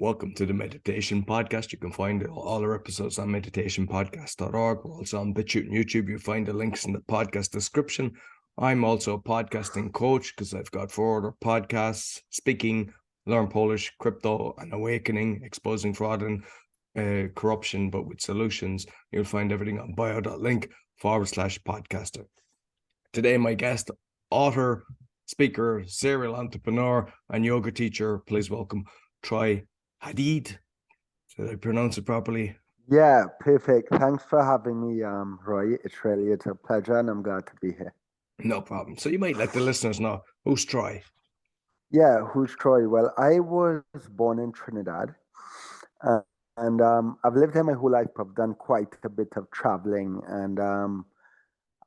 Welcome to the Meditation Podcast. You can find all our episodes on meditationpodcast.org. We're also on BitChute and YouTube. You'll find the links in the podcast description. I'm also a podcasting coach because I've got 4 other podcasts: Speaking, Learn Polish, Crypto, and Awakening, Exposing Fraud and Corruption, but with solutions. You'll find everything on bio.link/podcaster. Today, my guest, author, speaker, serial entrepreneur, and yoga teacher. Please welcome Troy Hadeed. Did I pronounce it properly? Yeah, perfect. Thanks for having me, Roy. It's a pleasure, and I'm glad to be here. No problem. So you might let the listeners know, who's Troy? Yeah, who's Troy? Well, I was born in Trinidad, and I've lived here my whole life. I've done quite a bit of traveling, and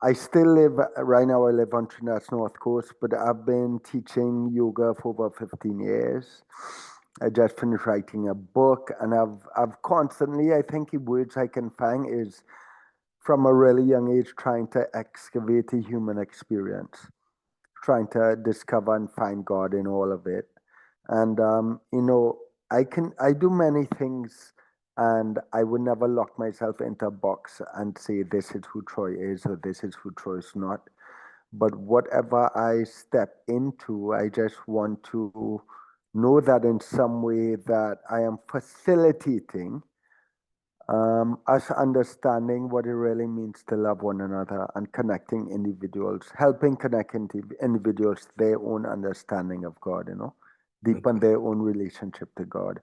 I still live, right now I live on Trinidad's north coast, but I've been teaching yoga for over 15 years. I just finished writing a book, and I've constantly, I think the words I can find is from a really young age trying to excavate the human experience, trying to discover and find God in all of it. And I do many things, and I would never lock myself into a box and say this is who Troy is or this is who Troy is not. But whatever I step into, I just want to know that in some way that I am facilitating us understanding what it really means to love one another and connecting individuals, helping connect individuals to their own understanding of God, deepen their own relationship to God.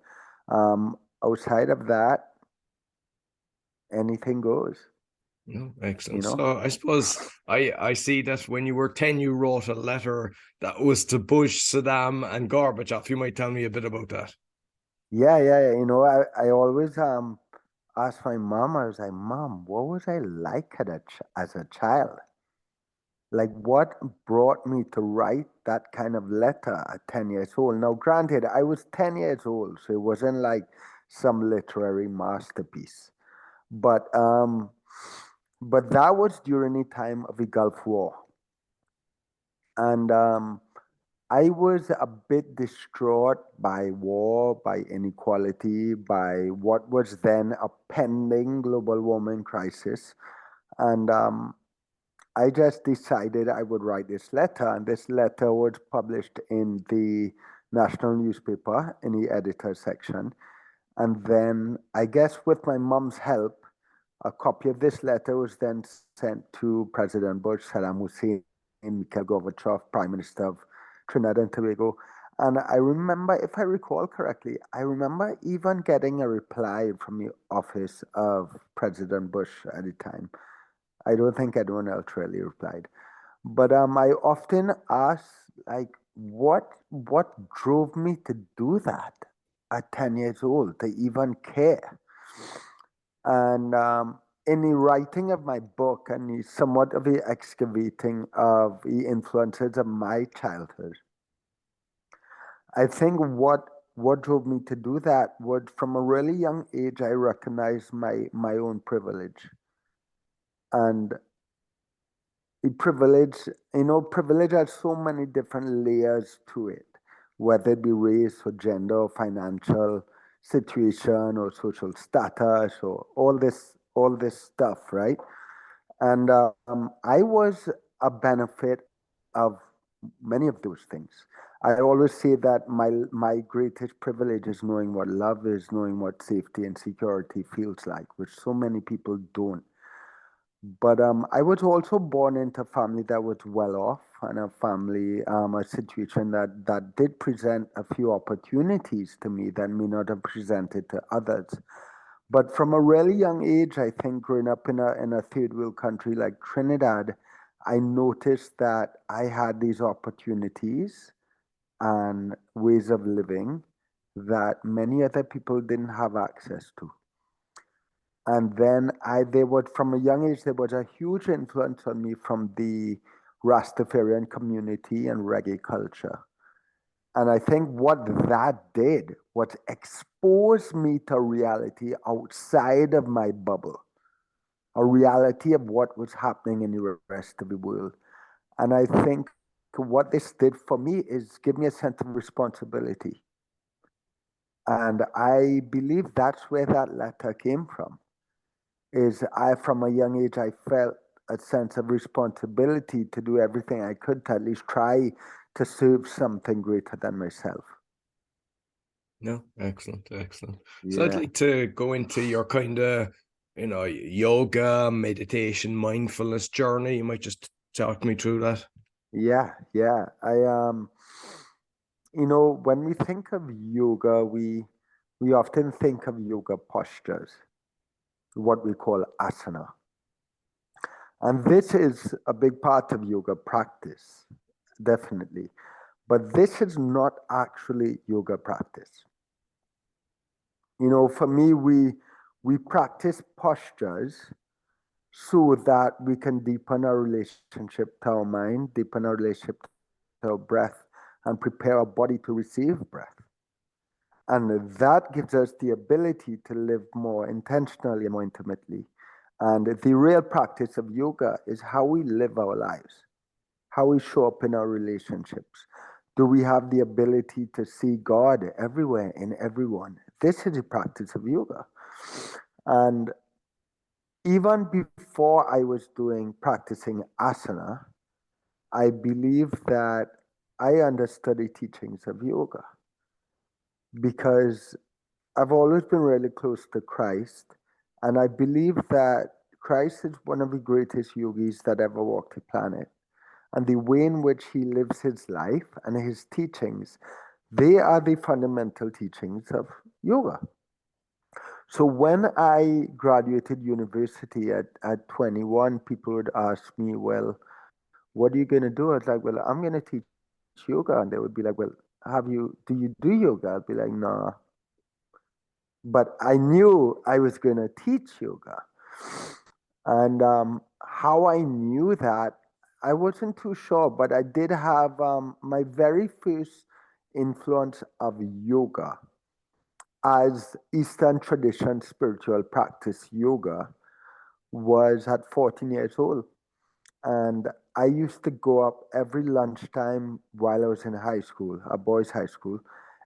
Outside of that, anything goes. Excellent. So I suppose I see that when you were 10, you wrote a letter that was to Bush, Saddam, and Gorbachev. You might tell me a bit about that. Yeah. I always asked my mom. I was like, Mom, what was I like as a child? Like, what brought me to write that kind of letter at 10 years old? Now, granted, I was 10 years old, so it wasn't like some literary masterpiece. But that was during the time of the Gulf War. And I was a bit distraught by war, by inequality, by what was then a pending global warming crisis. And I just decided I would write this letter, and this letter was published in the national newspaper in the editor section. And then, I guess with my mom's help, a copy of this letter was then sent to President Bush, Saddam Hussein, Mikhail Gorbachev, Prime Minister of Trinidad and Tobago. And I remember, if I recall correctly, I remember even getting a reply from the office of President Bush at the time. I don't think anyone else really replied. But I often ask, like, what drove me to do that at 10 years old, to even care? And in the writing of my book and the somewhat of the excavating of the influences of my childhood, I think what drove me to do that was from a really young age, I recognized my own privilege. And the privilege, privilege has so many different layers to it, whether it be race or gender or financial situation or social status or all this stuff, right? And I was a benefit of many of those things. I always say that my greatest privilege is knowing what love is, knowing what safety and security feels like, which so many people don't. But I was also born into a family that was well off, and a situation that did present a few opportunities to me that may not have presented to others. But from a really young age, I think growing up in a third world country like Trinidad, I noticed that I had these opportunities and ways of living that many other people didn't have access to. And then there was, from a young age, there was a huge influence on me from the Rastafarian community and reggae culture. And I think what that did was expose me to reality outside of my bubble, a reality of what was happening in the rest of the world. And I think what this did for me is give me a sense of responsibility. And I believe that's where that letter came from. Is I, from a young age, I felt a sense of responsibility to do everything I could to at least try to serve something greater than myself. No, excellent, excellent. So I'd Yeah. like to go into your kind of, yoga, meditation, mindfulness journey. You might just talk me through that. Yeah, yeah. When we think of yoga, we often think of yoga postures, what we call asana. And this is a big part of yoga practice, definitely. But this is not actually yoga practice. For me, we practice postures so that we can deepen our relationship to our mind, deepen our relationship to our breath, and prepare our body to receive breath. And that gives us the ability to live more intentionally and more intimately. And the real practice of yoga is how we live our lives, how we show up in our relationships. Do we have the ability to see God everywhere in everyone? This is the practice of yoga. And even before I was practicing asana, I believe that I understood the teachings of yoga because I've always been really close to Christ, and I believe that Christ is one of the greatest yogis that ever walked the planet. And the way in which he lives his life and his teachings, they are the fundamental teachings of yoga. So when I graduated university at 21, people would ask me, well, what are you going to do? I was like, well, I'm going to teach yoga. And they would be like, well, do you do yoga? I'd be like, nah. But I knew I was going to teach yoga. And how I knew that, I wasn't too sure, but I did have my very first influence of yoga as Eastern tradition spiritual practice yoga was at 14 years old. And I used to go up every lunchtime while I was in high school, a boys' high school,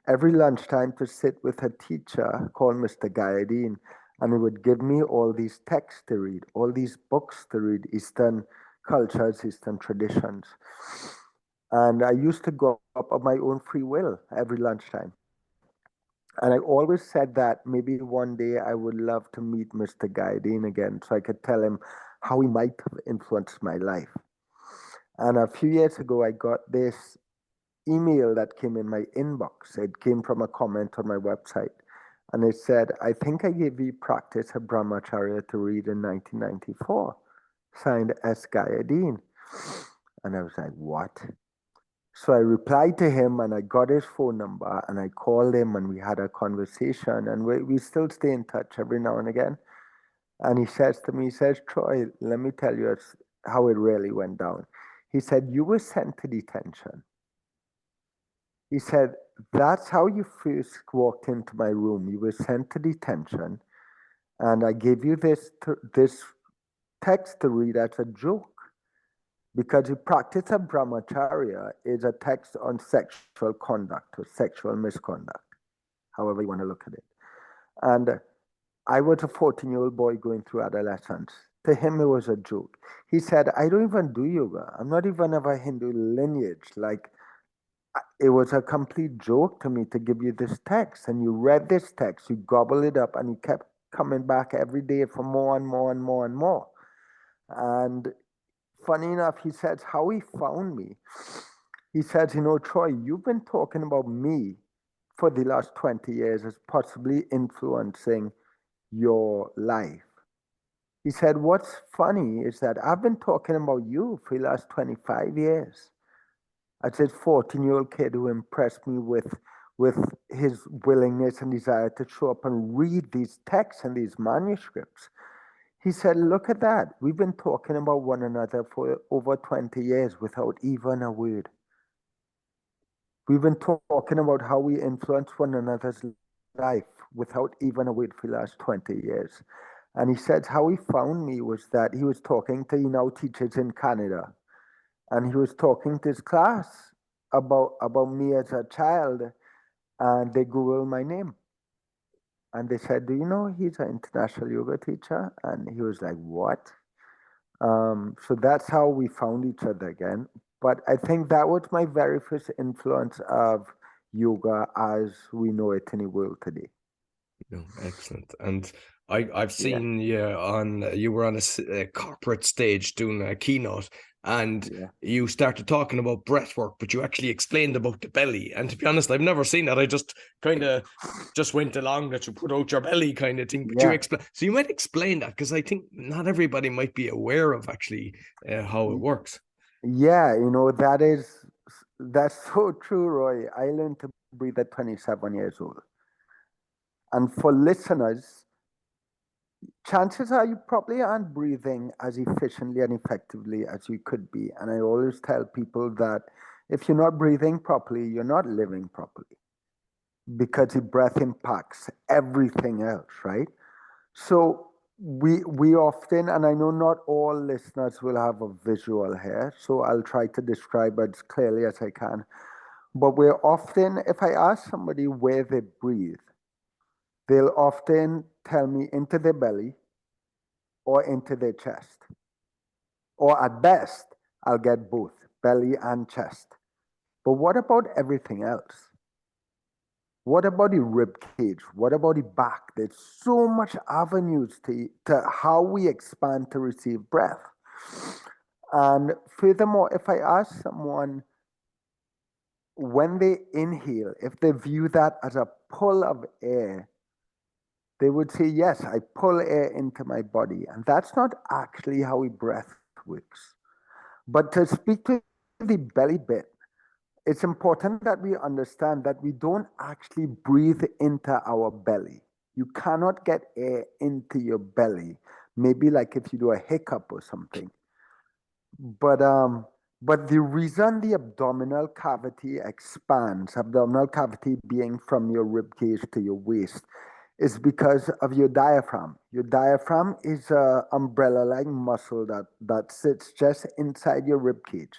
every lunchtime to sit with a teacher called Mr. Gayadeen. And he would give me all these texts to read, all these books to read, Eastern cultures, Eastern traditions. And I used to go up of my own free will every lunchtime. And I always said that maybe one day I would love to meet Mr. Gayadeen again so I could tell him how he might have influenced my life. And a few years ago, I got this email that came in my inbox. It came from a comment on my website. And it said, I think I gave you practice of Brahmacharya to read in 1994. Signed S. Gayadeen. And I was like, what? So I replied to him and I got his phone number and I called him and we had a conversation. And we still stay in touch every now and again. And he says to me, he says, Troy, let me tell you how it really went down. He said, you were sent to detention. He said, that's how you first walked into my room. You were sent to detention. And I gave you this text to read as a joke. Because the practice of brahmacharya is a text on sexual conduct or sexual misconduct, however you want to look at it. And I was a 14-year-old boy going through adolescence. To him, it was a joke. He said, I don't even do yoga. I'm not even of a Hindu lineage. Like, it was a complete joke to me to give you this text. And you read this text, you gobble it up, and you kept coming back every day for more and more and more and more. And funny enough, he says how he found me. He says, Troy, you've been talking about me for the last 20 years as possibly influencing your life. He said, what's funny is that I've been talking about you for the last 25 years. As this 14-year-old kid who impressed me with his willingness and desire to show up and read these texts and these manuscripts. He said, look at that. We've been talking about one another for over 20 years without even a word. We've been talking about how we influence one another's life without even a word for the last 20 years. And he said how he found me was that he was talking to, teachers in Canada. And he was talking to his class about me as a child. And they Googled my name. And they said, "Do you know he's an international yoga teacher?" And he was like, "What?" So that's how we found each other again. But I think that was my very first influence of yoga as we know it in the world today. No, excellent. And I've Yeah, seen you were on a corporate stage doing a keynote, and yeah. you started talking about breath work, but you actually explained about the belly. And to be honest, I've never seen that. I just kind of just went along that you put out your belly kind of thing. But you Yeah. explain, so you might explain that, because I think not everybody might be aware of actually how it works. Yeah, that's so true, Roy. I learned to breathe at 27 years old. And for listeners, chances are you probably aren't breathing as efficiently and effectively as you could be. And I always tell people that if you're not breathing properly, you're not living properly because the breath impacts everything else, right? So we often, and I know not all listeners will have a visual here, so I'll try to describe it as clearly as I can. But we're often, if I ask somebody where they breathe, they'll often tell me into their belly or into their chest. Or at best, I'll get both belly and chest. But what about everything else? What about the rib cage? What about the back? There's so much avenues to how we expand to receive breath. And furthermore, if I ask someone when they inhale, if they view that as a pull of air, they would say, yes, I pull air into my body. And that's not actually how a breath works. But to speak to the belly bit, it's important that we understand that we don't actually breathe into our belly. You cannot get air into your belly. Maybe like if you do a hiccup or something. But but the reason the abdominal cavity expands, abdominal cavity being from your rib cage to your waist, is because of your diaphragm. Your diaphragm is a umbrella-like muscle that sits just inside your rib cage.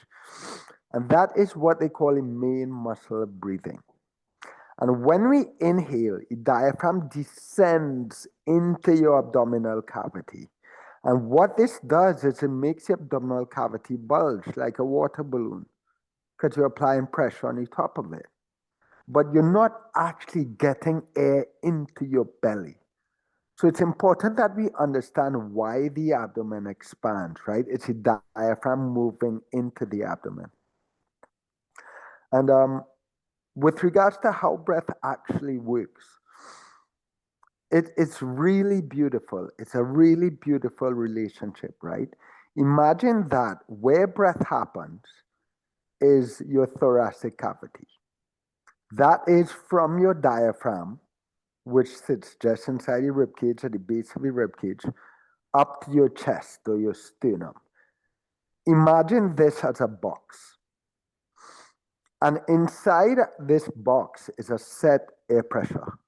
And that is what they call a main muscle of breathing. And when we inhale, the diaphragm descends into your abdominal cavity. And what this does is it makes your abdominal cavity bulge like a water balloon because you're applying pressure on the top of it. But you're not actually getting air into your belly. So it's important that we understand why the abdomen expands, right? It's a diaphragm moving into the abdomen. And with regards to how breath actually works, it's really beautiful. It's a really beautiful relationship, right? Imagine that where breath happens is your thoracic cavity. That is from your diaphragm, which sits just inside your rib cage at the base of your rib cage, up to your chest or your sternum. Imagine this as a box. And inside this box is a set air pressure.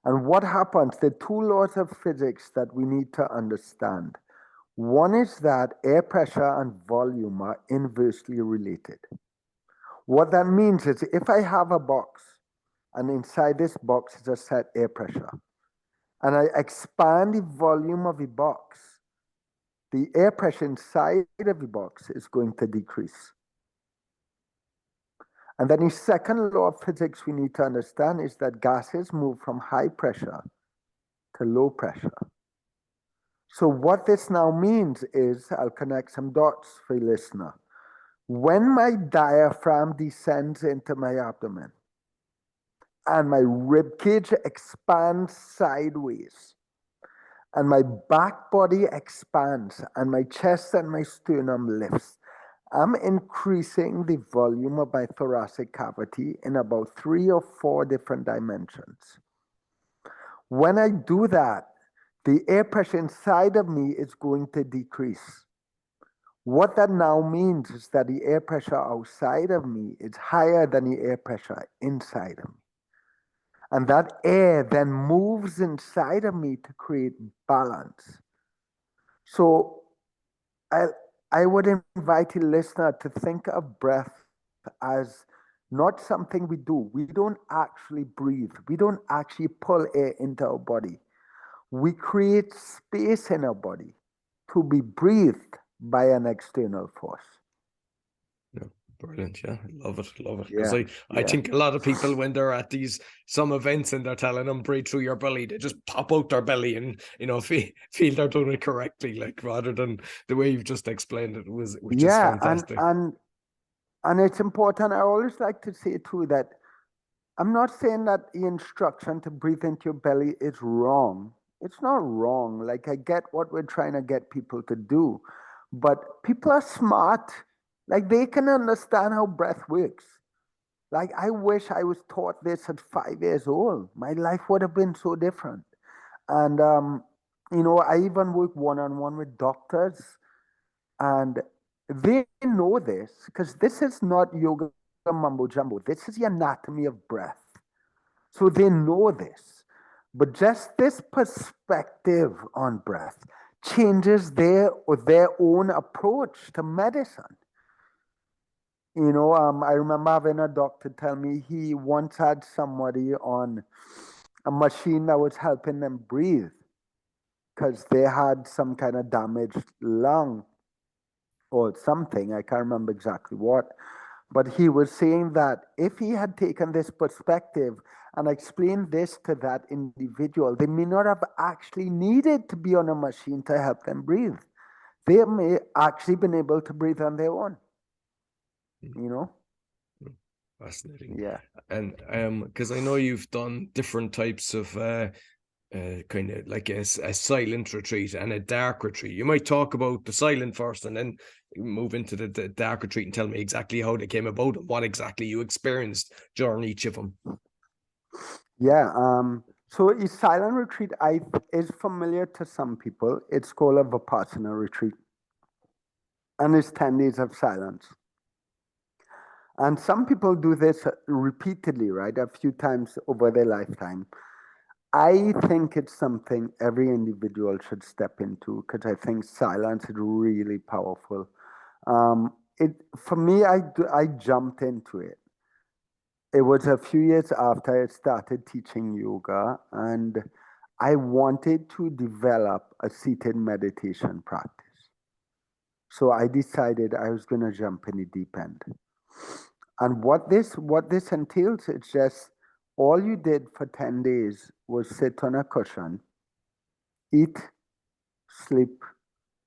And what happens? The two laws of physics that we need to understand. One is that air pressure and volume are inversely related. What that means is if I have a box and inside this box is a set air pressure, and I expand the volume of the box, the air pressure inside of the box is going to decrease. And then the second law of physics we need to understand is that gases move from high pressure to low pressure. So what this now means is, I'll connect some dots for the listener. When my diaphragm descends into my abdomen and my rib cage expands sideways and my back body expands and my chest and my sternum lifts, I'm increasing the volume of my thoracic cavity in about 3 or 4 different dimensions. When I do that, the air pressure inside of me is going to decrease. What that now means is that the air pressure outside of me is higher than the air pressure inside of me. And that air then moves inside of me to create balance. So I, I would invite the listener to think of breath as not something we do. We don't actually breathe. We don't actually pull air into our body. We create space in our body to be breathed by an external force. Yeah, brilliant. Yeah, I love it. Love it. Because Yeah, I yeah. think a lot of people, when they're at some events and they're telling them breathe through your belly, they just pop out their belly and feel they're doing it correctly, like rather than the way you've just explained it which is Yeah, fantastic. and it's important. I always like to say too that I'm not saying that the instruction to breathe into your belly is wrong. It's not wrong. Like, I get what we're trying to get people to do, but people are smart. Like, they can understand how breath works. Like, I wish I was taught this at 5 years old. My life would have been so different. And, I even work one on one with doctors, and they know this because this is not yoga mumbo jumbo. This is the anatomy of breath. So they know this. But just this perspective on breath changes their own approach to medicine. I remember having a doctor tell me he once had somebody on a machine that was helping them breathe because they had some kind of damaged lung or something. I can't remember exactly what. But he was saying that if he had taken this perspective and explained this to that individual, they may not have actually needed to be on a machine to help them breathe. They may actually been able to breathe on their own. You know? Fascinating. Yeah. And because I know you've done different types of kind of like a silent retreat and a dark retreat. You might talk about the silent first and then move into the dark retreat and tell me exactly how they came about and what exactly you experienced during each of them. Yeah. So a silent retreat is familiar to some people. It's called a Vipassana retreat. And it's 10 days of silence. And some people do this repeatedly, right? A few times over their lifetime. I think it's something every individual should step into because I think silence is really powerful. For me, I jumped into it. It was a few years after I started teaching yoga, and I wanted to develop a seated meditation practice. So I decided I was going to jump in the deep end. And what this entails, it's just all you did for 10 days was sit on a cushion, eat, sleep.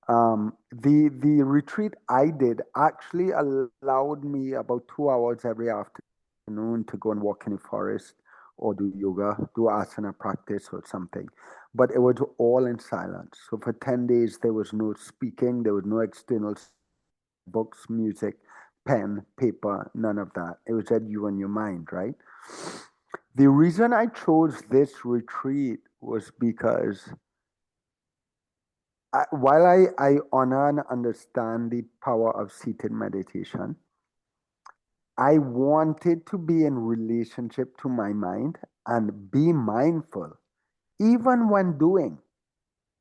The retreat I did actually allowed me about 2 hours every afternoon to go and walk in the forest or do yoga, do asana practice or something. But it was all in silence. So for 10 days, there was no speaking, there was no external books, music, pen, paper, none of that. It was just you and your mind, right? The reason I chose this retreat was because while I honor and understand the power of seated meditation, I wanted to be in relationship to my mind and be mindful, even when doing,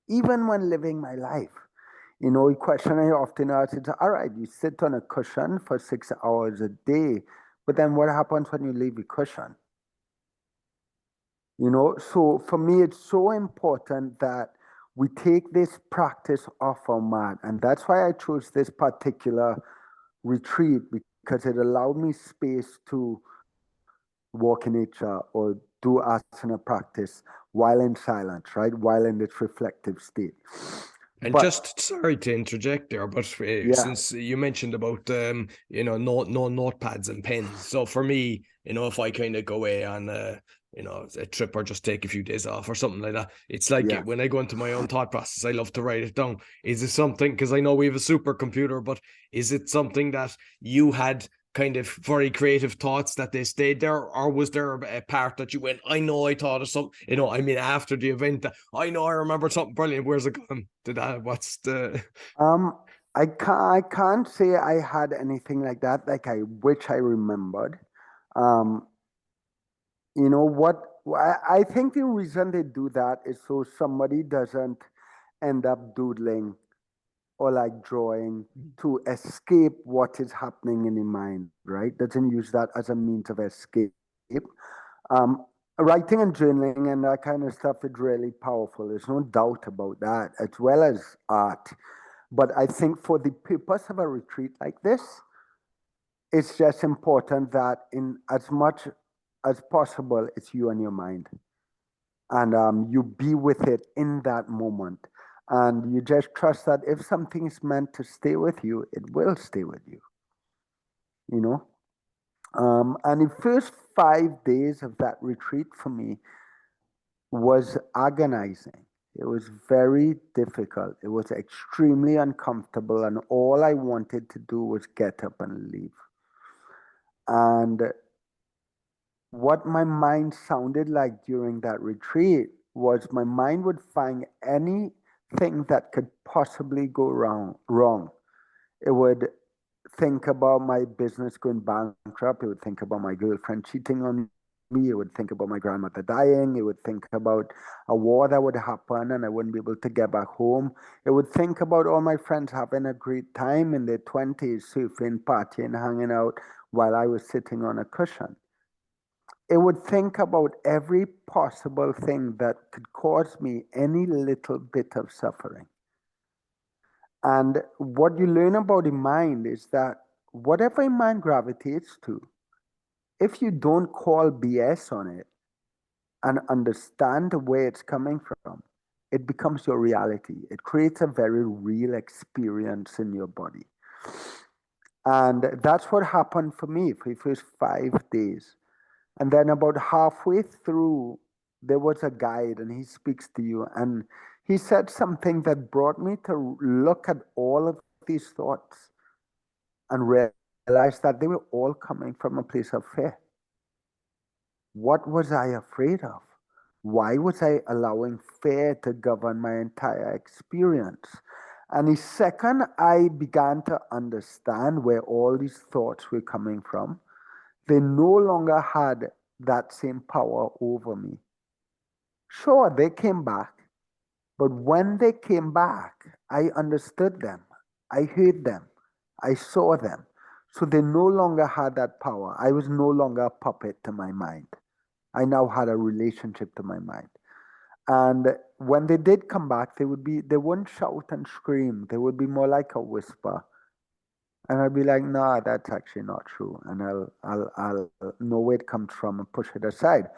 even when living my life. A question I often ask is, all right, you sit on a cushion for 6 hours a day, but then what happens when you leave the cushion? So for me, it's so important that we take this practice off our mat. And that's why I chose this particular retreat because it allowed me space to walk in nature or do asana practice while in silence, right? While in this reflective state. And But just sorry to interject there, but yeah, since you mentioned about no notepads and pens, so for me, if I kind of go away on a trip or just take a few days off or something like that, it's like yeah. when I go into my own thought process, I love to write it down. Is it something, because I know we have a supercomputer, but is it something that you had kind of very creative thoughts that they stayed there, or was there a part that you went, I know I thought of something, I mean, after the event, that I know I remember something brilliant, where's it gone? What's the Um, I can't say I had anything like that, like I which I remembered. Um, what I think the reason they do that is so somebody doesn't end up doodling or like drawing to escape what is happening in the mind, right? Doesn't use that as a means of escape. Um, Writing and journaling and that kind of stuff is really powerful. There's no doubt about that, as well as art. But I think for the purpose of a retreat like this, it's just important that in as much as possible, it's you and your mind. And you be with it in that moment. And you just trust that if something is meant to stay with you, it will stay with you, you know? And the first 5 days of that retreat for me was agonizing. It was very difficult. It was extremely uncomfortable. And all I wanted to do was get up and leave. And what my mind sounded like during that retreat was my mind would find anything that could possibly go wrong. It would think about my business going bankrupt. It would think about my girlfriend cheating on me. It would think about my grandmother dying. It would think about a war that would happen and I wouldn't be able to get back home. It would think about all my friends having a great time in their 20s, surfing, partying, hanging out while I was sitting on a cushion. It would think about every possible thing that could cause me any little bit of suffering. And what you learn about the mind is that whatever a mind gravitates to, if you don't call BS on it and understand where it's coming from, it becomes your reality. It creates a very real experience in your body. And that's what happened for me for the first 5 days. And then about halfway through, there was a guide and he speaks to you. And he said something that brought me to look at all of these thoughts and realize that they were all coming from a place of fear. What was I afraid of? Why was I allowing fear to govern my entire experience? And the second I began to understand where all these thoughts were coming from, they no longer had that same power over me. Sure, they came back, but when they came back, I understood them. I heard them. I saw them. So they no longer had that power. I was no longer a puppet to my mind. I now had a relationship to my mind. And when they did come back, they wouldn't shout and scream. They would be more like a whisper. And I'd be like, nah, that's actually not true. And I'll know where it comes from and push it aside.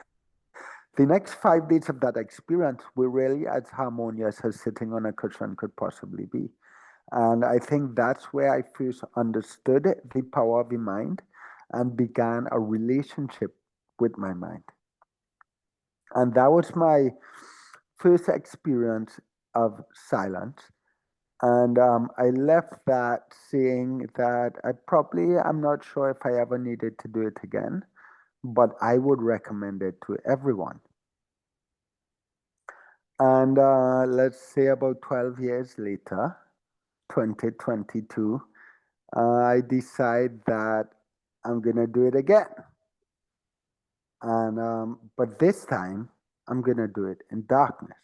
The next 5 days of that experience were really as harmonious as sitting on a cushion could possibly be. And I think that's where I first understood the power of the mind and began a relationship with my mind. And that was my first experience of silence. And I left that saying that I'm not sure if I ever needed to do it again, but I would recommend it to everyone. And let's say about 12 years later, 2022, I decide that I'm going to do it again. And but this time, I'm going to do it in darkness.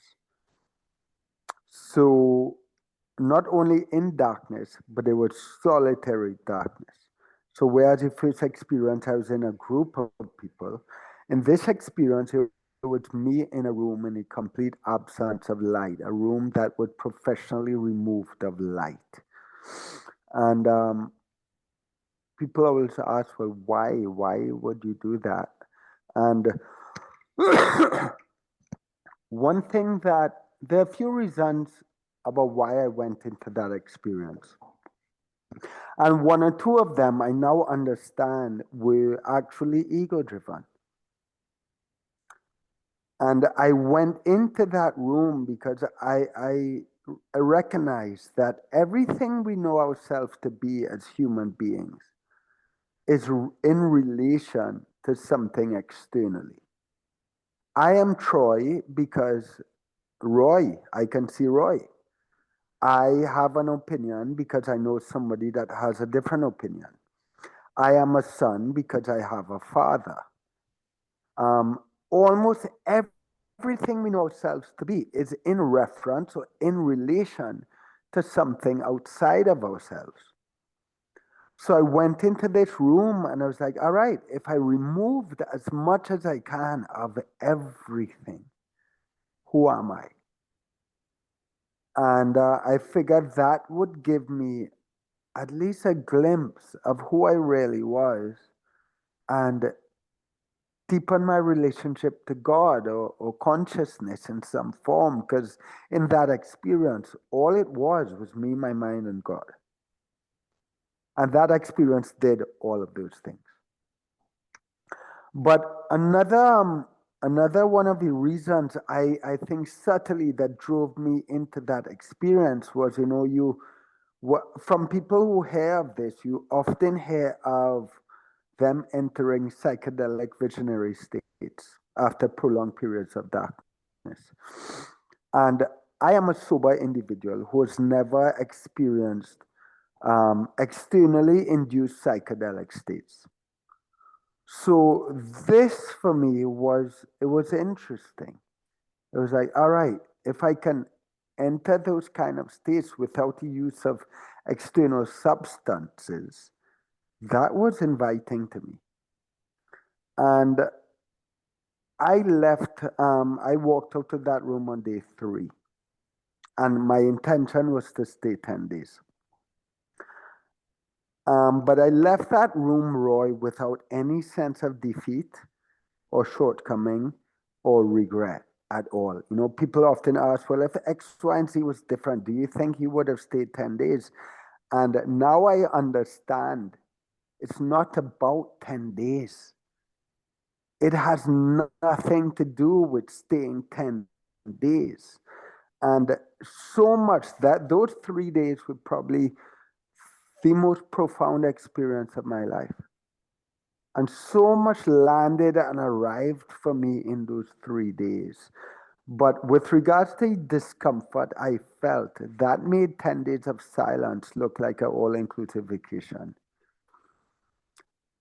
So not only in darkness, but it was solitary darkness. So whereas the first experience, I was in a group of people, in this experience, it was me in a room in a complete absence of light, a room that was professionally removed of light. And people always ask, well, why? Why would you do that? And one thing that there are a few reasons about why I went into that experience. And one or two of them I now understand were actually ego driven. And I went into that room because I recognized that everything we know ourselves to be as human beings is in relation to something externally. I am Troy because I can see Roy. I have an opinion because I know somebody that has a different opinion. I am a son because I have a father. Almost everything we know ourselves to be is in reference or in relation to something outside of ourselves. So I went into this room and I was like, all right, if I removed as much as I can of everything, who am I? And I figured that would give me at least a glimpse of who I really was and deepen my relationship to God or consciousness in some form. Because in that experience, all it was me, my mind, and God. And that experience did all of those things. But another one of the reasons I think subtly that drove me into that experience was, from people who hear of this, you often hear of them entering psychedelic visionary states after prolonged periods of darkness. And I am a sober individual who has never experienced externally induced psychedelic states. So this for me was interesting. It was like, all right, if I can enter those kind of states without the use of external substances, that was inviting to me. And I walked out of that room on day 3. And my intention was to stay 10 days. But I left that room, Roy, without any sense of defeat or shortcoming or regret at all. People often ask, well, if X, Y, and Z was different, do you think he would have stayed 10 days? And now I understand it's not about 10 days. It has nothing to do with staying 10 days. And so much that those 3 days were probably the most profound experience of my life. And so much landed and arrived for me in those 3 days. But with regards to discomfort I felt, that made 10 days of silence look like an all-inclusive vacation.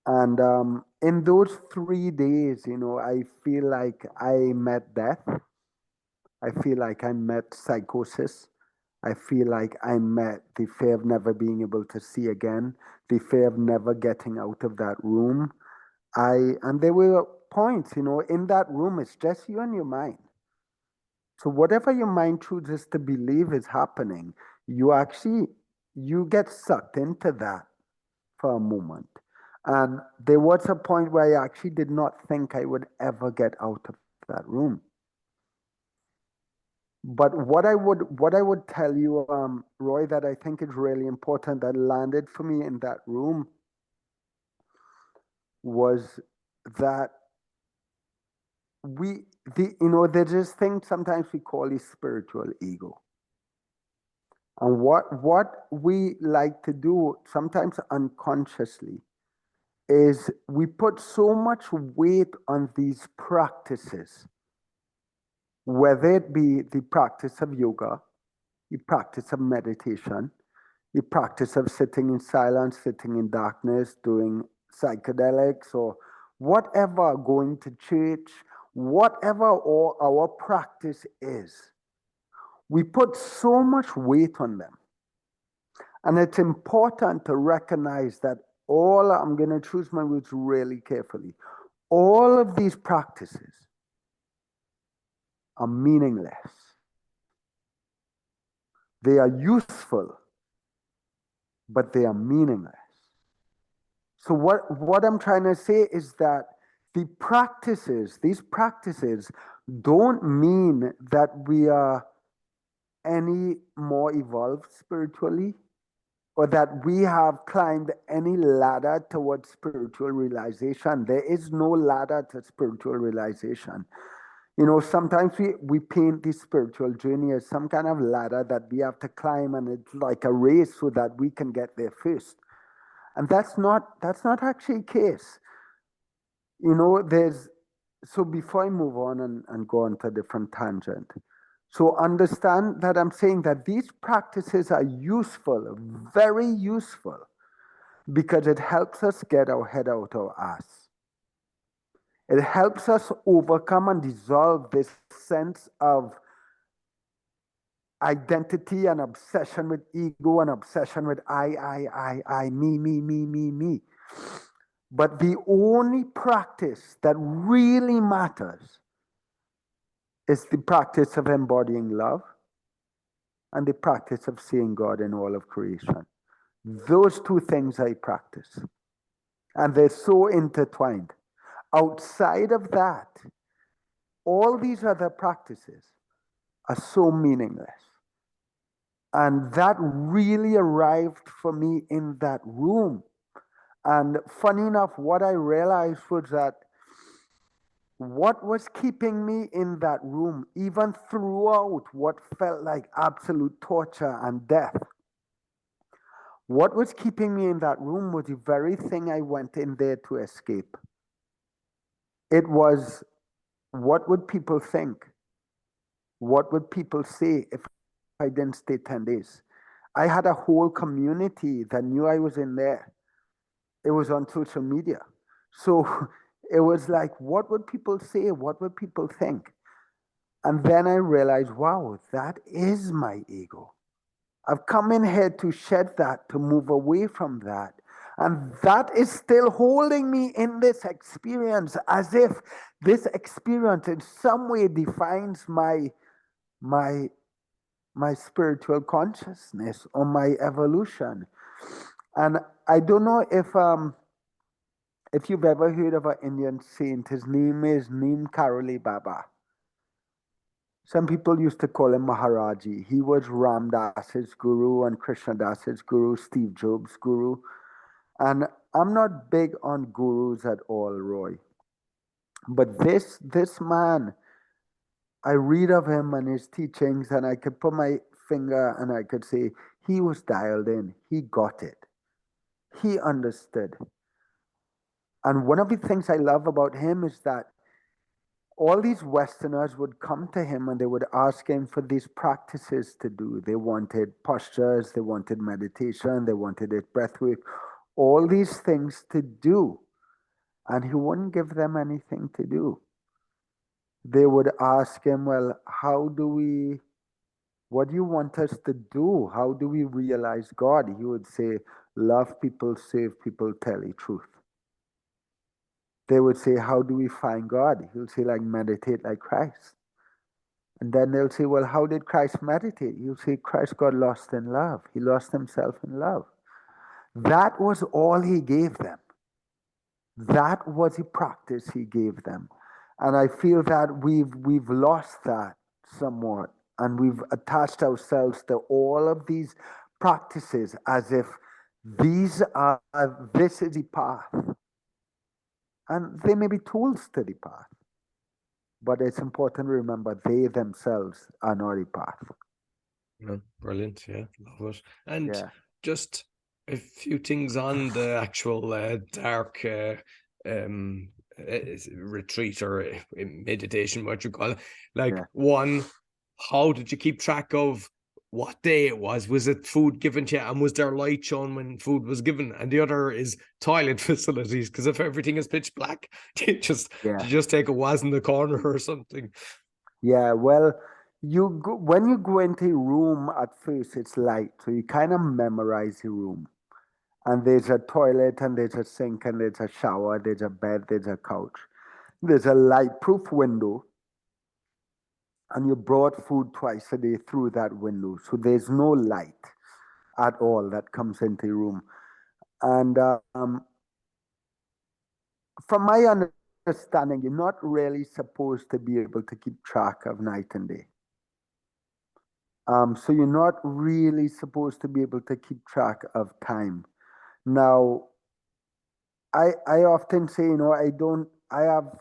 And in those 3 days, I feel like I met death. I feel like I met psychosis. I feel like I met the fear of never being able to see again, the fear of never getting out of that room. And there were points, in that room, it's just you and your mind. So whatever your mind chooses to believe is happening, you get sucked into that for a moment. And there was a point where I actually did not think I would ever get out of that room. But what I would tell you, Roy, that I think is really important that landed for me in that room was that there's this thing sometimes we call a spiritual ego. And what we like to do, sometimes unconsciously, is we put so much weight on these practices, whether it be the practice of yoga, the practice of meditation, the practice of sitting in silence, sitting in darkness, doing psychedelics, or whatever, going to church, whatever our practice is. We put so much weight on them. And it's important to recognize that I'm going to choose my words really carefully, all of these practices are meaningless. They are useful, but they are meaningless. So what I'm trying to say is that these practices don't mean that we are any more evolved spiritually or that we have climbed any ladder towards spiritual realization. There is no ladder to spiritual realization. Sometimes we paint the spiritual journey as some kind of ladder that we have to climb, and it's like a race so that we can get there first. And that's not actually the case. So before I move on and go on to a different tangent, so understand that I'm saying that these practices are useful, very useful, because it helps us get our head out our ass. It helps us overcome and dissolve this sense of identity, an obsession with ego, an obsession with I, me. But the only practice that really matters is the practice of embodying love and the practice of seeing God in all of creation. Those two things I practice. And they're so intertwined. Outside of that, all these other practices are so meaningless. And that really arrived for me in that room. And funny enough, what I realized was that what was keeping me in that room, even throughout what felt like absolute torture and death, what was keeping me in that room was the very thing I went in there to escape. It was, what would people think? What would people say if I didn't stay 10 days? I had a whole community that knew I was in there. It was on social media. So it was like, what would people say? What would people think? And then I realized, wow, that is my ego. I've come in here to shed that, to move away from that. And that is still holding me in this experience, as if this experience in some way defines my spiritual consciousness or my evolution. And I don't know if you've ever heard of an Indian saint. His name is Neem Karoli Baba. Some people used to call him Maharaji. He was Ram Das's guru and Krishna Das's guru, Steve Jobs' guru. And I'm not big on gurus at all, Roy. But this man, I read of him and his teachings, and I could put my finger and I could say he was dialed in. He got it. He understood. And one of the things I love about him is that all these Westerners would come to him and they would ask him for these practices to do. They wanted postures, they wanted meditation, they wanted it breathwork, all these things to do. And he wouldn't give them anything to do. They would ask him, well, what do you want us to do? How do we realize God? He would say, love people, serve people, tell the truth. They would say, how do we find God? He'll say, like, meditate like Christ. And then they'll say, well, how did Christ meditate? He'll say, Christ got lost in love. He lost himself in love. That was all he gave them. That was the practice he gave them. And I feel that we've lost that somewhat. And we've attached ourselves to all of these practices as if this is the path. And they may be tools to the path. But it's important to remember they themselves are not the path. Yeah, brilliant. Yeah, love it. And Yeah. just a few things on the actual dark retreat or meditation, what you call it. Like, Yeah. one, how did you keep track of what day it was? Was it food given to you, and was there light shown when food was given? And the other is toilet facilities, because if everything is pitch black, you just take a waz in the corner or something. Yeah, well, when you go into a room at first, it's light, so you kind of memorize the room. And there's a toilet, and there's a sink, and there's a shower, there's a bed, there's a couch. There's a light-proof window, and you brought food twice a day through that window. So there's no light at all that comes into the room. And from my understanding, you're not really supposed to be able to keep track of night and day. So you're not really supposed to be able to keep track of time. Now, I often say, I have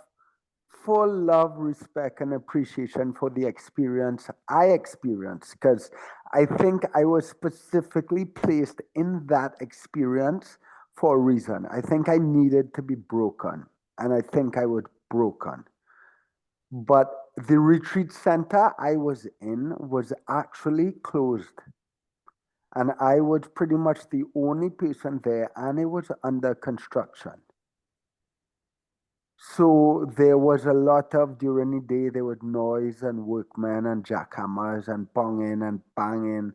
full love, respect, and appreciation for the experience I experienced, because I think I was specifically placed in that experience for a reason. I think I needed to be broken, and I think I was broken. But the retreat center I was in was actually closed. And I was pretty much the only person there, and it was under construction. So there was a lot of, during the day, there was noise and workmen and jackhammers and bonging and banging.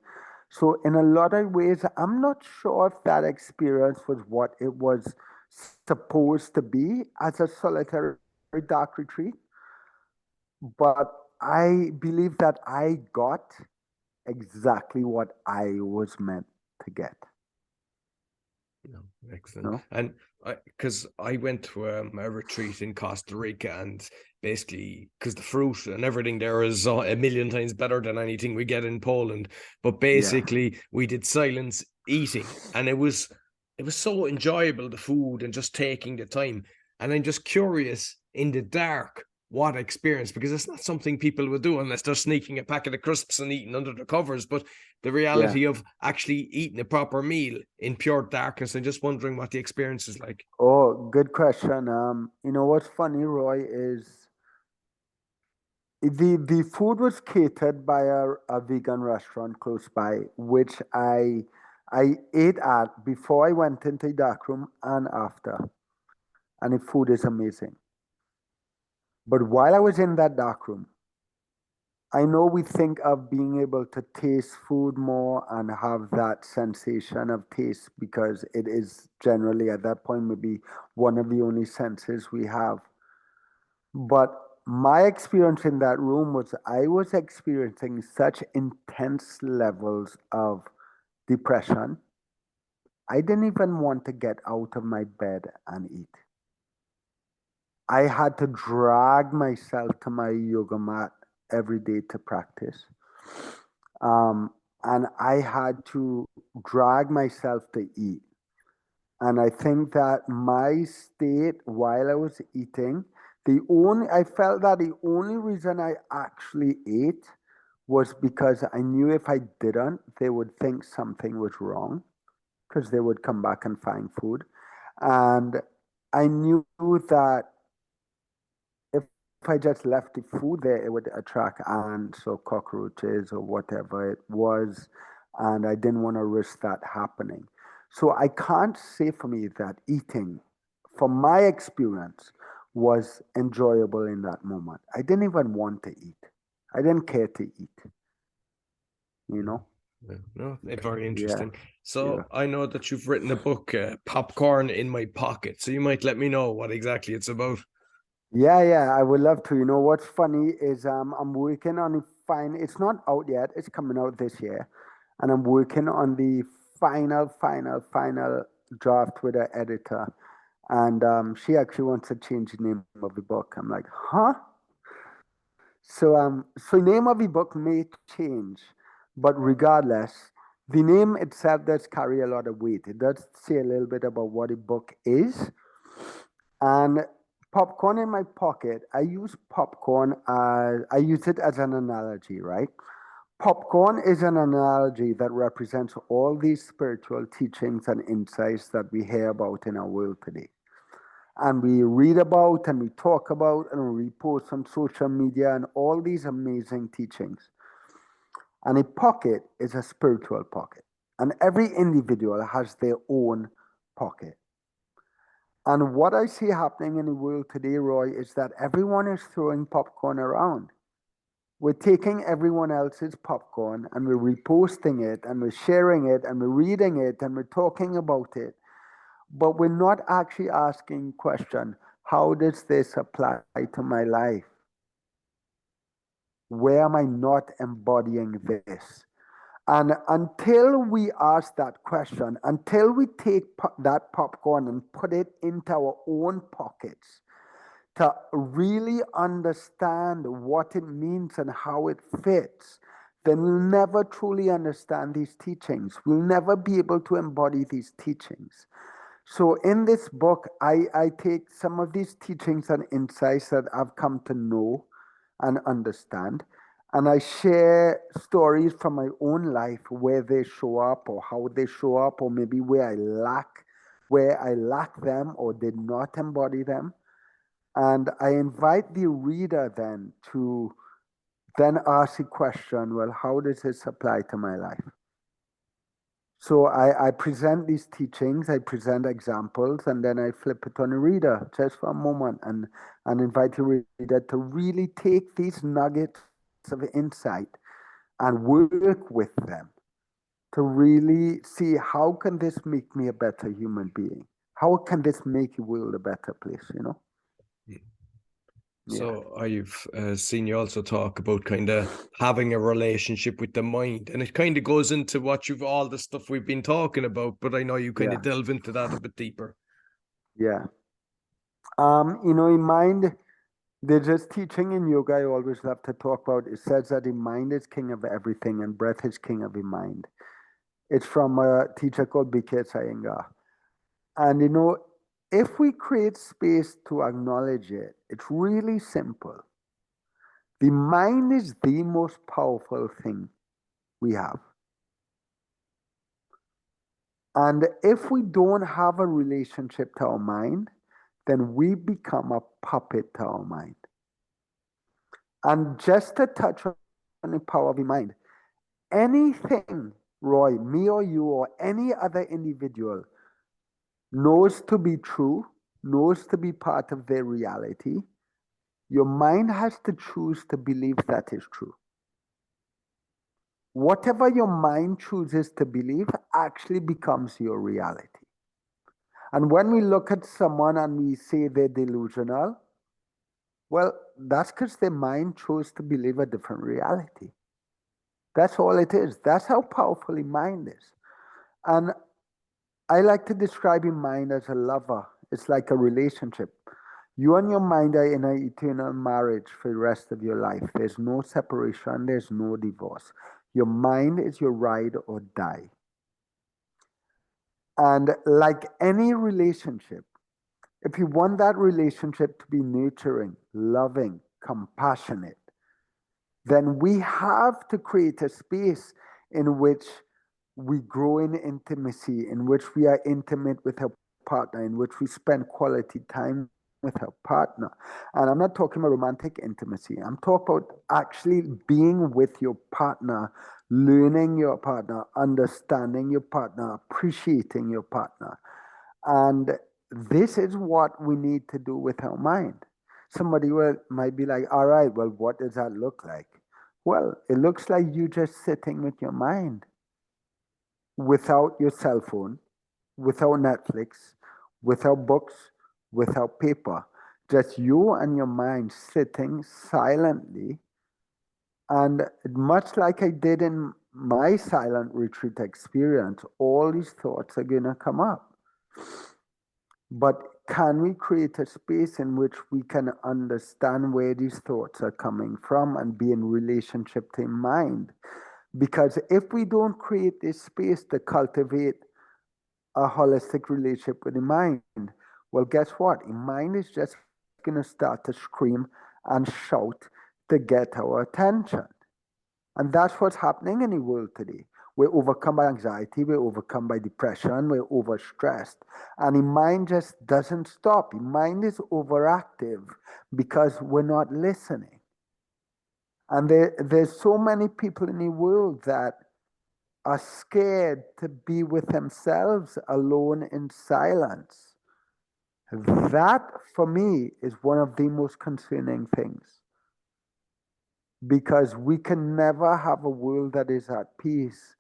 So in a lot of ways, I'm not sure if that experience was what it was supposed to be as a solitary dark retreat, but I believe that I got exactly what I was meant to get. No, excellent. No? And because I went to a retreat in Costa Rica, and basically, because the fruit and everything there is a million times better than anything we get in Poland. But Yeah. basically, we did silence eating, and it was so enjoyable, the food and just taking the time. And I'm just curious in the dark what experience, because it's not something people would do unless they're sneaking a packet of crisps and eating under the covers. But the Yeah. reality of actually eating a proper meal in pure darkness, and just wondering what the experience is like. Oh, good question. You know what's funny, Roy, is the food was catered by a vegan restaurant close by, which I ate at before I went into the dark room and after. And the food is amazing. But while I was in that dark room, I know we think of being able to taste food more and have that sensation of taste because it is generally at that point maybe one of the only senses we have. But my experience in that room was I was experiencing such intense levels of depression. I didn't even want to get out of my bed and eat. I had to drag myself to my yoga mat every day to practice. Um, and I had to drag myself to eat. And I think that my state while I was eating, I felt that the only reason I actually ate was because I knew if I didn't, they would think something was wrong because they would come back and find food. And I knew that if I just left the food there, it would attract ants or cockroaches or whatever it was. And I didn't want to risk that happening. So I can't say for me that eating, from my experience, was enjoyable in that moment. I didn't even want to eat. I didn't care to eat, you know? Yeah, no, very Yeah, interesting. yeah. So I know that you've written a book, Popcorn in My Pocket. So you might let me know what exactly it's about. Yeah, yeah, I would love to. You know what's funny is I'm working on it's not out yet, it's coming out this year. And I'm working on the final draft with the editor. And she actually wants to change the name of the book. I'm like, huh? So name of the book may change, but regardless, the name itself does carry a lot of weight. It does say a little bit about what a book is. And popcorn in my pocket, I use it as an analogy, right? Popcorn is an analogy that represents all these spiritual teachings and insights that we hear about in our world today. And we read about and we talk about and we post on social media and all these amazing teachings. And a pocket is a spiritual pocket. And every individual has their own pocket. And what I see happening in the world today, Roy, is that everyone is throwing popcorn around. We're taking everyone else's popcorn and we're reposting it and we're sharing it and we're reading it and we're talking about it. But we're not actually asking question, how does this apply to my life? Where am I not embodying this? And until we ask that question, until we take that popcorn and put it into our own pockets to really understand what it means and how it fits, then we'll never truly understand these teachings. We'll never be able to embody these teachings. So in this book, I take some of these teachings and insights that I've come to know and understand, and I share stories from my own life where they show up or how they show up, or maybe where I lack them or did not embody them. And I invite the reader then to then ask the question, well, how does this apply to my life? So I present these teachings, I present examples, and then I flip it on the reader just for a moment and invite the reader to really take these nuggets of insight and work with them to really see how can this make me a better human being? How can this make the world a better place, you know? Yeah. So I've seen you also talk about kind of having a relationship with the mind, and it kind of goes into what you've all the stuff we've been talking about, but I know you kind of delve into that a bit deeper. Yeah. In mind, there's just teaching in yoga I always love to talk about. It says that the mind is king of everything and breath is king of the mind. It's from a teacher called B.K. Iyengar. And if we create space to acknowledge it, it's really simple. The mind is the most powerful thing we have. And if we don't have a relationship to our mind, then we become a puppet to our mind. And just to touch on the power of the mind, anything, Roy, me or you or any other individual knows to be true, knows to be part of their reality, your mind has to choose to believe that is true. Whatever your mind chooses to believe actually becomes your reality. And when we look at someone and we say they're delusional, well, that's because their mind chose to believe a different reality. That's all it is. That's how powerful the mind is. And I like to describe your mind as a lover. It's like a relationship. You and your mind are in an eternal marriage for the rest of your life. There's no separation, there's no divorce. Your mind is your ride or die. And like any relationship, if you want that relationship to be nurturing, loving, compassionate, then we have to create a space in which we grow in intimacy, in which we are intimate with our partner, in which we spend quality time with our partner. And I'm not talking about romantic intimacy. I'm talking about actually being with your partner, learning your partner, understanding your partner, appreciating your partner. And this is what we need to do with our mind. Somebody might be like, all right, well, what does that look like? Well, it looks like you just sitting with your mind without your cell phone, without Netflix, without books, without paper. Just you and your mind sitting silently. And much like I did in my silent retreat experience, all these thoughts are going to come up. But can we create a space in which we can understand where these thoughts are coming from and be in relationship to mind? Because if we don't create this space to cultivate a holistic relationship with the mind, well, guess what? The mind is just going to start to scream and shout to get our attention. And that's what's happening in the world today. We're overcome by anxiety, we're overcome by depression, we're overstressed. And the mind just doesn't stop. The mind is overactive because we're not listening. And there's so many people in the world that are scared to be with themselves alone in silence. That, for me, is one of the most concerning things. Because we can never have a world that is at peace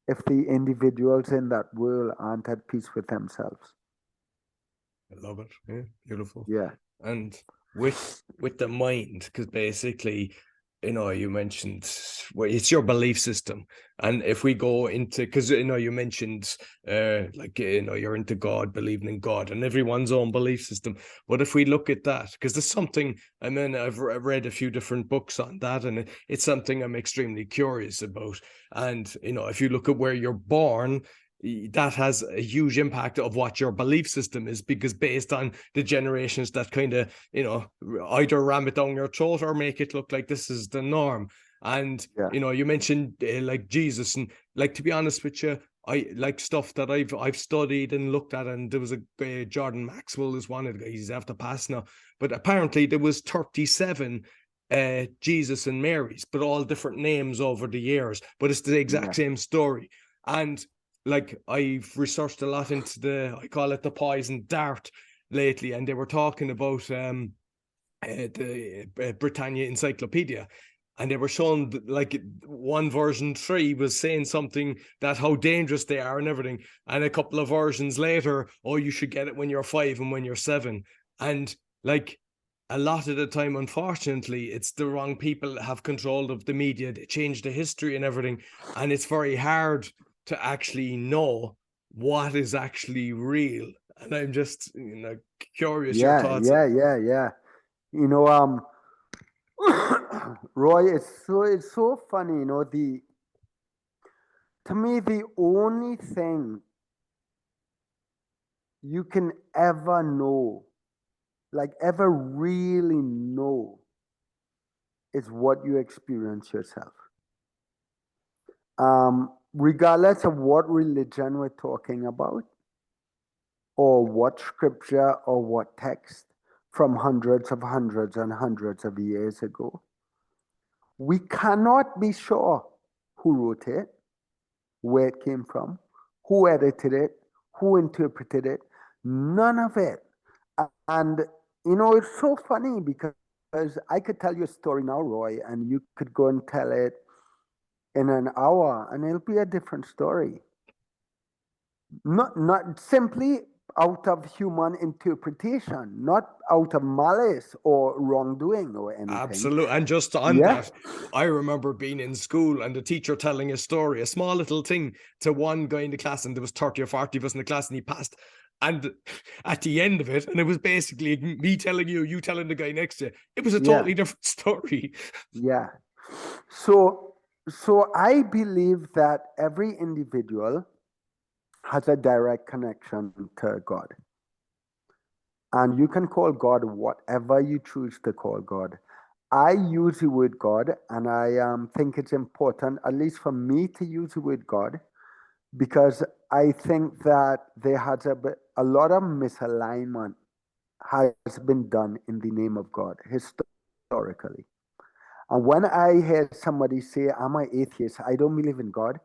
if the individuals in that world aren't at peace with themselves. I love it. Yeah, beautiful. Yeah. And with the mind, because basically, you mentioned it's your belief system. And if we go into, because you mentioned you're into God, believing in God and everyone's own belief system. But if we look at that, because there's something, I mean, I've read a few different books on that, and it's something I'm extremely curious about. And if you look at where you're born, that has a huge impact of what your belief system is, because based on the generations that kind of either ram it down your throat or make it look like this is the norm. And you mentioned like Jesus, and like, to be honest with you, I like stuff that I've studied and looked at, and there was a Jordan Maxwell is one of the guys, he's after pass now, but apparently there was 37 Jesus and Marys, but all different names over the years, but it's the exact same story. And like I've researched a lot into I call it the poison dart lately, and they were talking about the Britannia Encyclopedia, and they were showing like one version 3 was saying something that how dangerous they are and everything, and a couple of versions later, oh, you should get it when you're 5 and when you're 7, and like a lot of the time, unfortunately, it's the wrong people that have control of the media. They change the history and everything, and it's very hard to actually know what is actually real. And I'm just, curious your Yeah, thoughts. yeah. You know, Roy, it's so funny. You know, to me the only thing you can ever know, like ever really know, is what you experience yourself. Regardless of what religion we're talking about, or what scripture or what text from hundreds and hundreds of years ago, we cannot be sure who wrote it, where it came from, who edited it, who interpreted it, none of it. And, you know, it's so funny because I could tell you a story now, Roy, and you could go and tell it in an hour and it'll be a different story. Not simply out of human interpretation, not out of malice or wrongdoing or anything. Absolutely. And just on that, I remember being in school and the teacher telling a story, a small little thing to one guy in the class, and there was 30 or 40 of us in the class, and he passed. And at the end of it, and it was basically me telling you telling the guy next to you, it was a totally different story. Yeah. So I believe that every individual has a direct connection to God. And you can call God whatever you choose to call God. I use the word God, and I think it's important, at least for me, to use the word God, because I think that there has a lot of misalignment has been done in the name of God historically. And when I hear somebody say, I'm an atheist, I don't believe in God,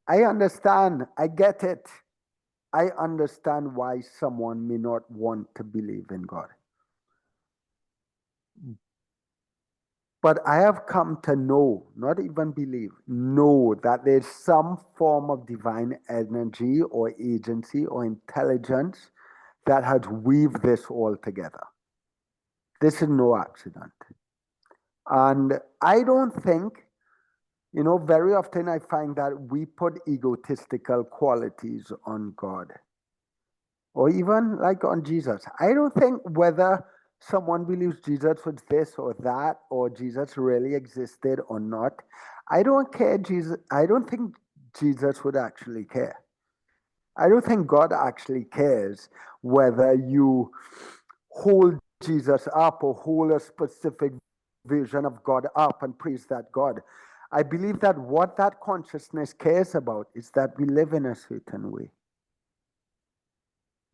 I understand, I get it. I understand why someone may not want to believe in God. But I have come to know, not even believe, know that there's some form of divine energy or agency or intelligence that has weaved this all together. This is no accident. And I don't think, you know, very often I find that we put egotistical qualities on God or even like on Jesus. I don't think whether someone believes Jesus was this or that or Jesus really existed or not. I don't care. I don't think Jesus would actually care. I don't think God actually cares whether you hold Jesus up or hold a specific vision of God up and praise that God. I believe that what that consciousness cares about is that we live in a certain way,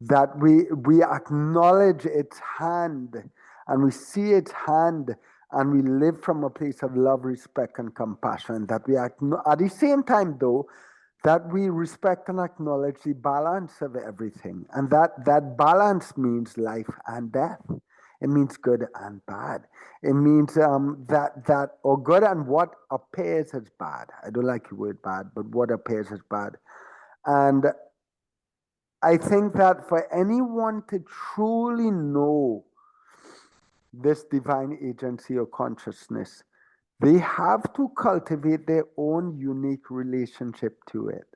that we acknowledge its hand and we see its hand and we live from a place of love, respect, and compassion. That we at the same time, though, that we respect and acknowledge the balance of everything, and that balance means life and death. It means good and bad. It means that or good and what appears as bad. I don't like the word bad, but what appears as bad. And I think that for anyone to truly know this divine agency or consciousness, they have to cultivate their own unique relationship to it.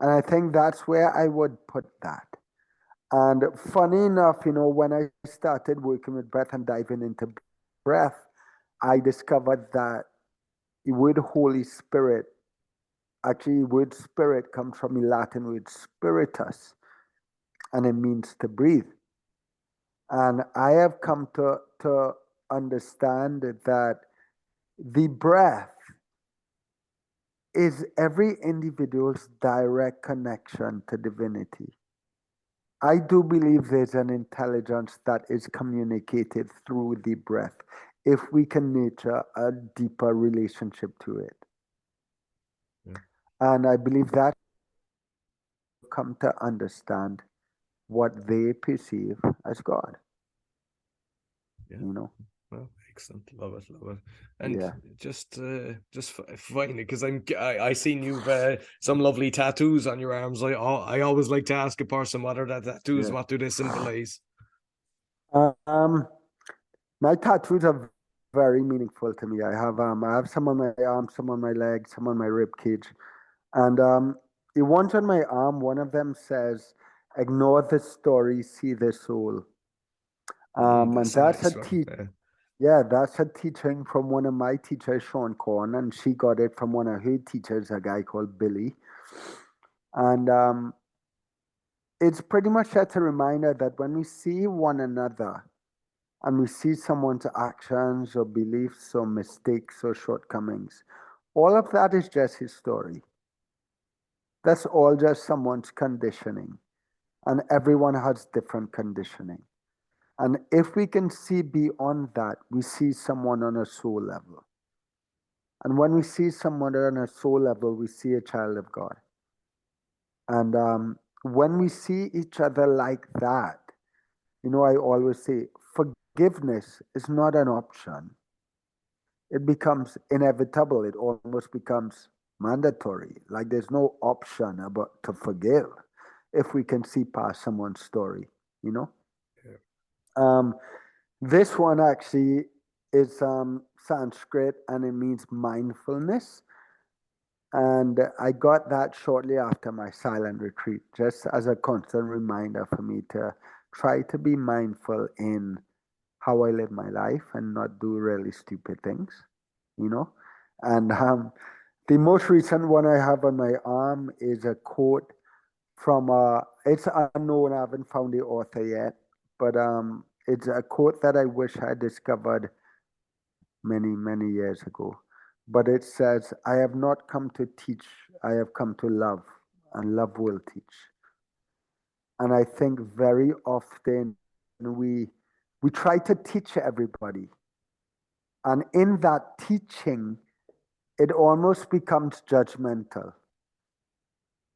And I think that's where I would put that. And funny enough, you know, when I started working with breath and diving into breath, I discovered that the word Holy Spirit, actually, the word spirit comes from the Latin word spiritus, and it means to breathe. And I have come to understand that the breath is every individual's direct connection to divinity. I do believe there's an intelligence that is communicated through the breath if we can nurture a deeper relationship to it. Yeah. And I believe that come to understand what they perceive as God. Yeah. You know? Well, excellent. Love it, love it. And Yeah. just finally, because I seen you've some lovely tattoos on your arms. I always like to ask a person what are that tattoos, Yeah. what do they symbolize? Um, my tattoos are very meaningful to me. I have some on my arm, some on my leg, some on my rib cage, and the ones on my arm. One of them says, "Ignore the story, see the soul." And That's a that's nice one. yeah, that's a teaching from one of my teachers, Sean Corn, and she got it from one of her teachers, a guy called Billy. And it's pretty much that's a reminder that when we see one another and we see someone's actions or beliefs or mistakes or shortcomings, all of that is just his story. That's all just someone's conditioning. And everyone has different conditioning. And if we can see beyond that, we see someone on a soul level. And when we see someone on a soul level, we see a child of God. And when we see each other like that, I always say forgiveness is not an option. It becomes inevitable. It almost becomes mandatory. Like there's no option about to forgive if we can see past someone's story, you know? Yeah. Um, this one actually is Sanskrit and it means mindfulness. And I got that shortly after my silent retreat, just as a constant reminder for me to try to be mindful in how I live my life and not do really stupid things, you know? And the most recent one I have on my arm is a quote from, it's unknown, I haven't found the author yet, but it's a quote that I wish I discovered many, many years ago. But it says, I have not come to teach, I have come to love, and love will teach. And I think very often we try to teach everybody. And in that teaching, it almost becomes judgmental.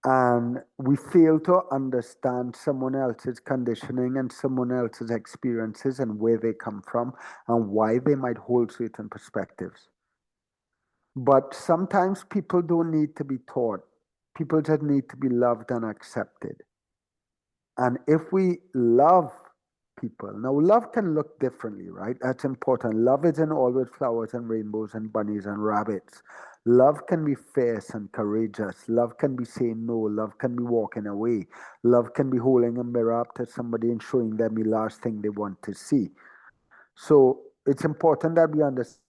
And we fail to understand someone else's conditioning and someone else's experiences and where they come from and why they might hold certain perspectives. But sometimes people don't need to be taught. People just need to be loved and accepted. And if we love people, now love can look differently, right? That's important. Love isn't always flowers and rainbows and bunnies and rabbits. Love can be fierce and courageous. Love can be saying no. Love can be walking away. Love can be holding a mirror up to somebody and showing them the last thing they want to see. So it's important that we understand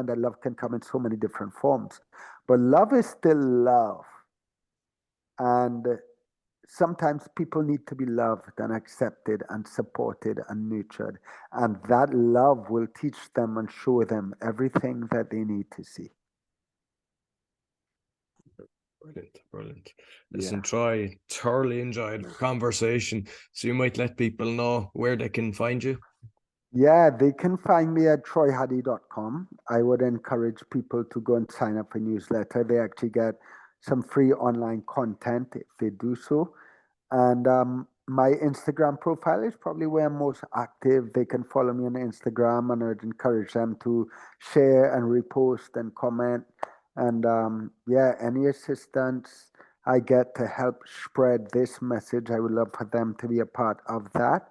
that love can come in so many different forms. But love is still love. And sometimes people need to be loved and accepted and supported and nurtured. And that love will teach them and show them everything that they need to see. Brilliant, brilliant. Yeah. Listen, Troy, thoroughly enjoyed the conversation. So you might let people know where they can find you. Yeah, they can find me at troyhadeed.com. I would encourage people to go and sign up for newsletter. They actually get some free online content if they do so. And my Instagram profile is probably where I'm most active. They can follow me on Instagram, and I'd encourage them to share and repost and comment. And yeah, any assistance I get to help spread this message, I would love for them to be a part of that.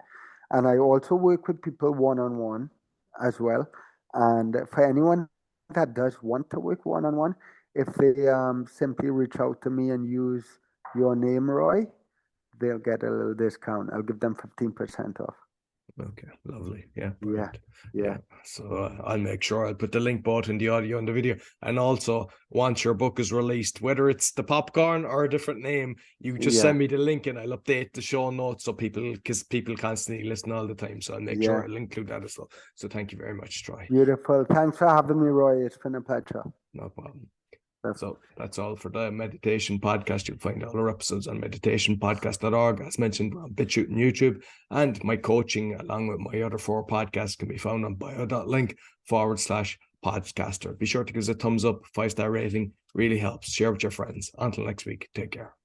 And I also work with people one on one as well. And for anyone that does want to work one on one, if they simply reach out to me and use your name, Roy, they'll get a little discount. I'll give them 15% off. Okay, lovely. Yeah, Yeah, brilliant. yeah, Yeah, so I'll make sure I'll put the link both in the audio and the video. And also, once your book is released, whether it's the popcorn or a different name, you just yeah, send me the link and I'll update the show notes so because people constantly listen all the time. So I'll make sure yeah. I'll include that as well. So thank you very much, Troy. Beautiful. Thanks for having me, Roy. It's been a pleasure. No problem. That's So that's all for the meditation podcast. You'll find all our episodes on meditationpodcast.org. As mentioned, we're on BitChute and YouTube. And my coaching, along with my other 4 podcasts, can be found on bio.link/podcast podcaster. Be sure to give us a thumbs up, 5-star rating, really helps. Share with your friends. Until next week, take care.